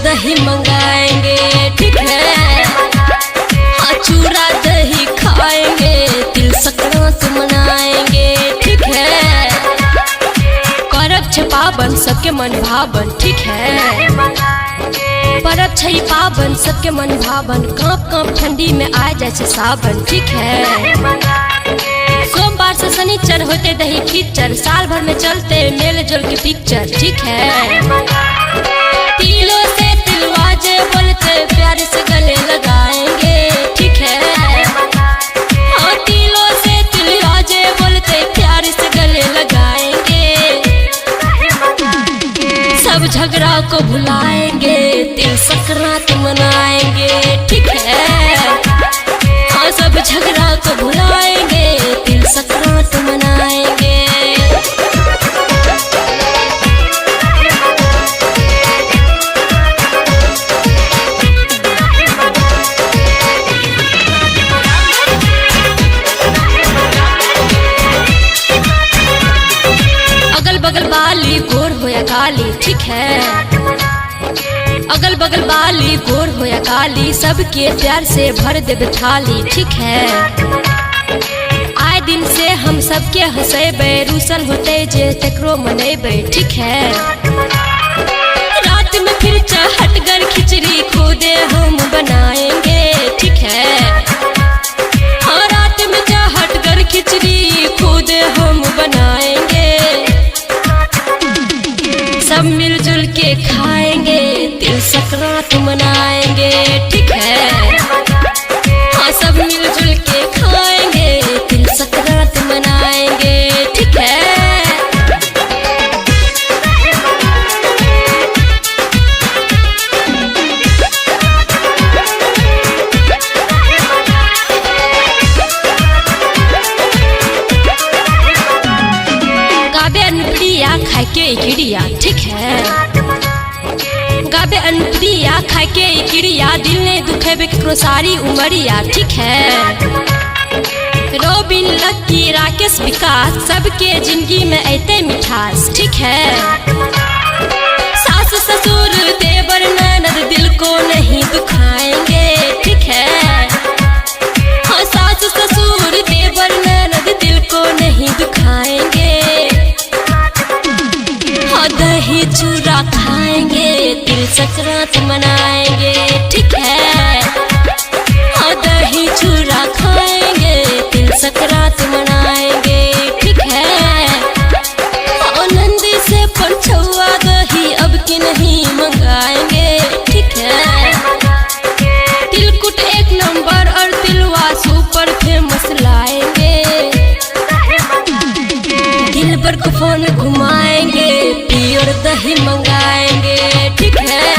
दही मंगाएंगे, ठीक है। हाँ चूड़ा दही खाएंगे, तिल संक्रांत मनाएंगे, ठीक है। करब छे पावन सबके मन भावन, ठीक है। परब छै पावन सबके मन भावन, कांप कांप ठंडी में आ जाए छे सावन, ठीक है। सोमवार से शनिचर होते दही खिचर, साल भर में चलते मेल जोल के पिक्चर, ठीक है। तिलों से तिलवाजे बोलते प्यार से गले लगाएंगे, ठीक है। हाँ तिलों से तिलवाजे बोलते प्यार से गले लगाएंगे, सब झगड़ा को भुलाएंगे, तिल संक्रांत मनाएंगे, ठीक है। हाँ सब झगड़ा को भुलाएंगे, तिल संक्रांत मनाएंगे। अगल बगल वाली गोर हो या काली, ठीक है। अगल बगल वाली गोर हो या काली, सबके प्यार से भर देब थाली, ठीक है। आए दिन से हम सबके हंसेबे, रूसल होते जे तकरो मनेबे, ठीक है। रात में फिर चहटगर खिचड़ी खुदे हम बनाएंगे, ठीक है। हाँ रात में चहटगर खिचड़ी खुद हम बनाएंगे, सब मिलजुल के खाएंगे, तिल संक्रांत मनाएंगे, ठीक है। हाँ सब मिलजुल के खाएंगे, तिल संक्रांत मनाएंगे, ठीक है। गाबे अनप्रिया खाए के गिड़िया, ठीक है। गाबे अनप्रिया खाए के गिड़िया, दिल ने दुखेबे केकरो सारी उमरिया, ठीक है। रोबिन लक्की राकेश विकास, सबके जिंदगी में ऐते मिठास, ठीक है। सास ससुर देवर ननद दिल को नहीं दुखाएंगे, ठीक है। हाँ सास ससुर देवर ननद दिल को नहीं दुखाएंगे, हाँ दही चूड़ा खाएंगे, तिल संक्रांत मनाएंगे, ठीक है। हाँ दही चूड़ा खाएंगे, तिल संक्रांत मनाएंगे, ठीक है। हाँ नंदी से पंचौआ दही अब के नहीं मंगाएंगे, ठीक है। तिलकुट एक नंबर और तिलवा सुपर फेमस लाएंगे, दिल भर को फोन घुमाएंगे, प्योर दही मंगाएंगे, ठीक है।